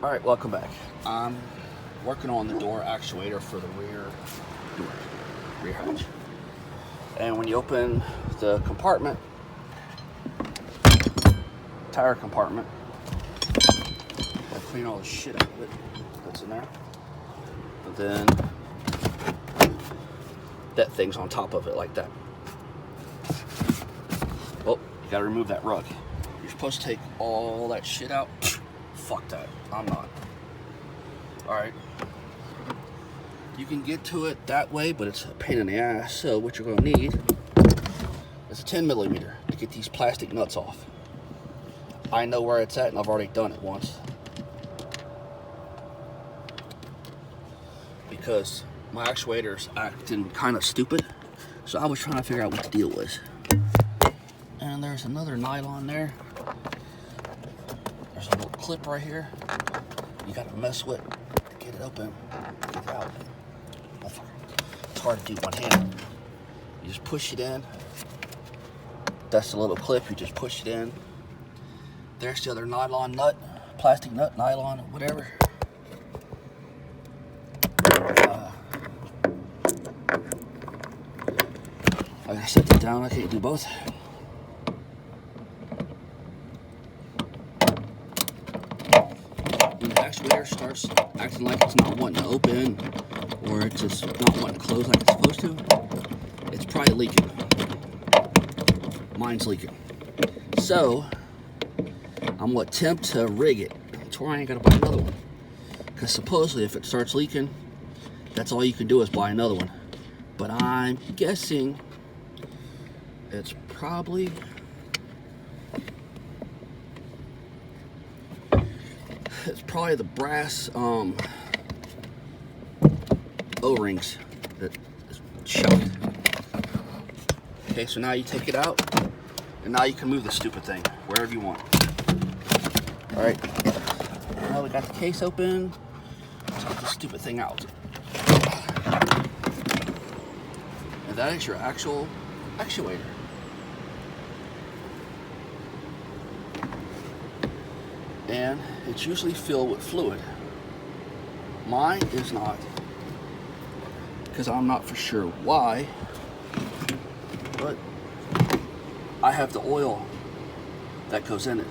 Alright, welcome back. I'm working on the door actuator for the rear door, rear hatch. And when you open the compartment, tire compartment, I'll clean all the shit out of it that's in there. And then that thing's on top of it like that. Oh, you gotta remove that rug. You're supposed to take all that shit out. Fuck that, I'm not. Alright, you can get to it that way, but it's a pain in the ass. So what you're gonna need is a 10mm to get these plastic nuts off. I know where it's at and I've already done it once. Because my actuator's acting kind of stupid. So I was trying to figure out what the deal was. And there's another nylon there. There's a little clip right here. You gotta mess with to get it open, get it out. It's hard to do one hand. You just push it in. That's the little clip, you just push it in. There's the other nylon nut, plastic nut, nylon, whatever. I gotta set that down, I can't do both. When the actuator starts acting like it's not wanting to open, or it's just not wanting to close like it's supposed to, it's probably leaking. Mine's leaking. So, I'm gonna attempt to rig it to where I ain't gotta buy another one. Because supposedly if it starts leaking, that's all you can do is buy another one. But I'm guessing it's probably the brass O-rings that is shot. Okay, so now you take it out, and now you can move the stupid thing wherever you want. All right, now we got the case open. Let's take this stupid thing out. And that is your actual actuator. And it's usually filled with fluid. Mine is not, because I'm not for sure why, but I have the oil that goes in it.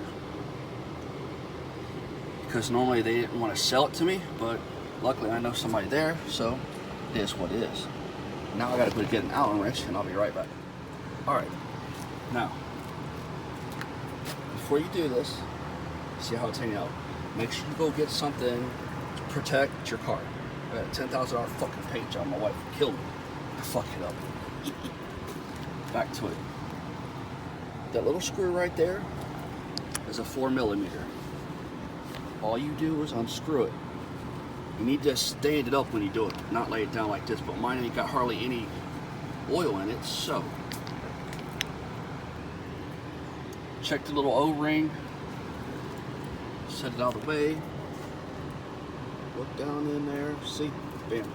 Because normally they didn't want to sell it to me, but luckily I know somebody there, so it is what it is. Now I gotta go get an Allen wrench and I'll be right back. Alright, now, before you do this, see how it's hanging out. Make sure you go get something to protect your car. I got a $10,000 fucking paint job. My wife killed me. I fucked it up. Back to it. That little screw right there is a 4mm. All you do is unscrew it. You need to stand it up when you do it, not lay it down like this. But mine ain't got hardly any oil in it, so check the little O-ring. Set it out of the way. Look down in there. See? Bam.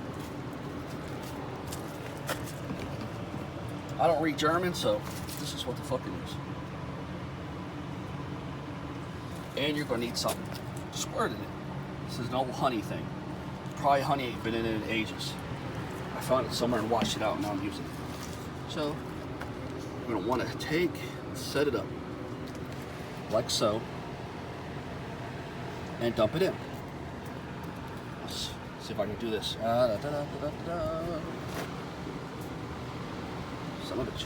I don't read German, so this is what the fuck it is. And you're gonna need something to squirt in it. This is an old honey thing. Probably honey ain't been in it in ages. I found it somewhere and washed it out, and now I'm using it. So, you're gonna want to take and set it up like so. And dump it in. Let's see if I can do this. Son of a bitch.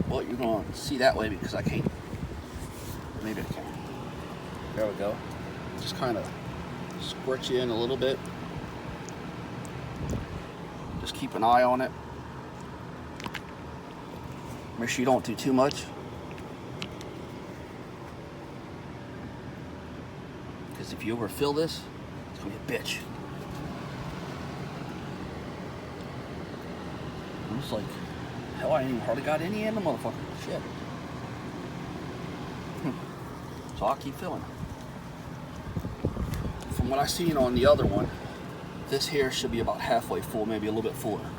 Well, you're going to see that way because I can't. Maybe I can. There we go. Just kind of squirt you in a little bit. Just keep an eye on it. Make sure you don't do too much. Because if you overfill this, it's going to be a bitch. I'm just like, hell, I ain't even hardly got any in the motherfucker. Shit. So I'll keep filling. From what I seen on the other one, this here should be about halfway full, maybe a little bit fuller.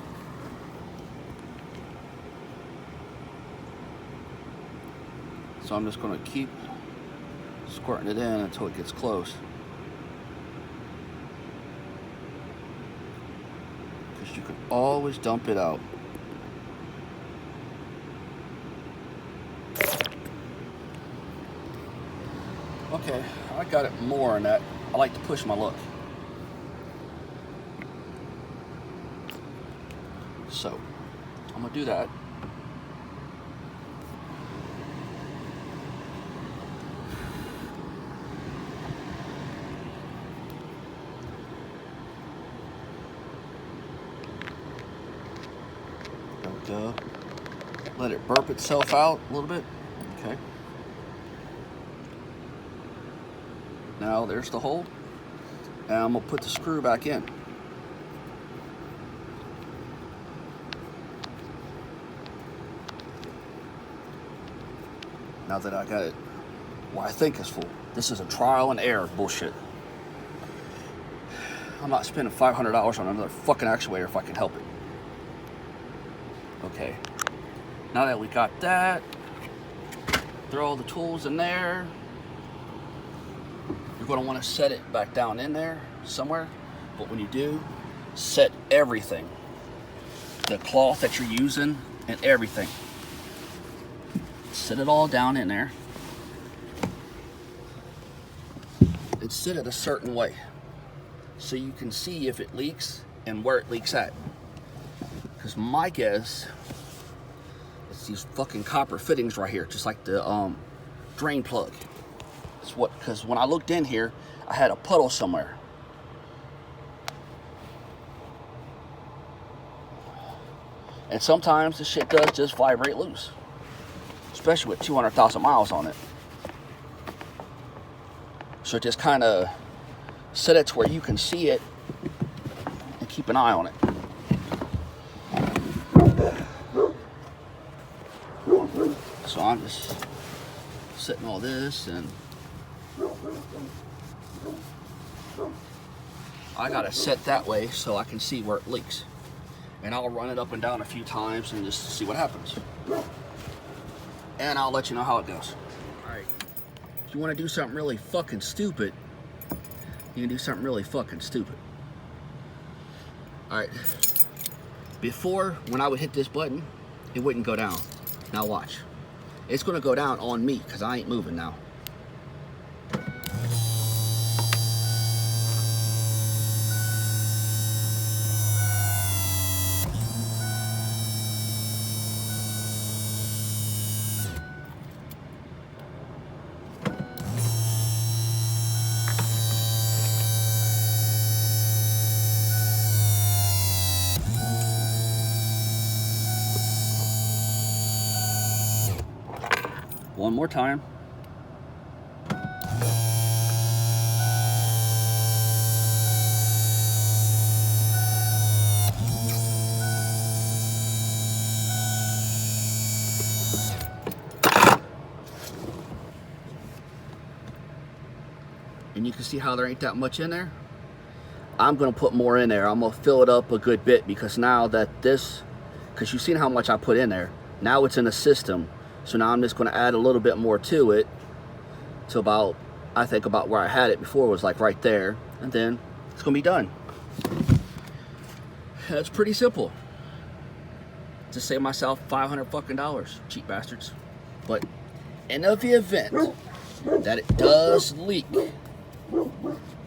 So I'm just going to keep squirting it in until it gets close. Because you can always dump it out. Okay, I got it more in that. I like to push my luck. So, I'm going to do that. There we go. Let it burp itself out a little bit. Okay. Now there's the hole, and I'm gonna put the screw back in. Now that I got it, what I think is full. This is a trial and error bullshit. I'm not spending $500 on another fucking actuator if I can help it. Okay, now that we got that, throw all the tools in there. You're going to want to set it back down in there somewhere, but when you do, set everything, the cloth that you're using and everything, set it all down in there and sit it a certain way so you can see if it leaks and where it leaks at. Because my guess, it's these fucking copper fittings right here, just like the drain plug. It's what, because when I looked in here, I had a puddle somewhere. And sometimes the shit does just vibrate loose, especially with 200,000 miles on it. So just kind of set it to where you can see it and keep an eye on it. So I'm just setting all this, and I gotta set that way so I can see where it leaks. And I'll run it up and down a few times and just see what happens. And I'll let you know how it goes. Alright, if you want to do something really fucking stupid, you can do something really fucking stupid. Alright, before, when I would hit this button, it wouldn't go down. Now watch. It's gonna go down on me because I ain't moving now. One more time. And you can see how there ain't that much in there. I'm gonna put more in there. I'm gonna fill it up a good bit, because now that this, because you've seen how much I put in there, now it's in the system. So now I'm just going to add a little bit more to it, to about, I think about where I had it before, was like right there, and then it's going to be done. That's pretty simple. Just save myself $500 fucking dollars, cheap bastards. But in the event that it does leak,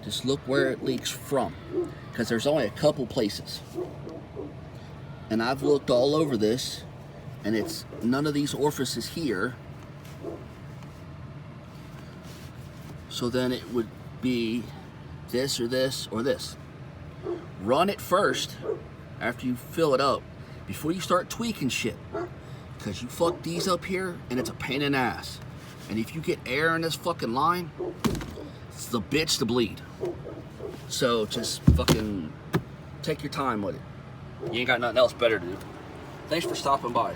just look where it leaks from, because there's only a couple places, and I've looked all over this. And it's none of these orifices here. So then it would be this or this or this. Run it first after you fill it up, before you start tweaking shit. Because you fuck these up here and it's a pain in the ass. And if you get air in this fucking line, it's the bitch to bleed. So just fucking take your time with it. You ain't got nothing else better to do. Thanks for stopping by.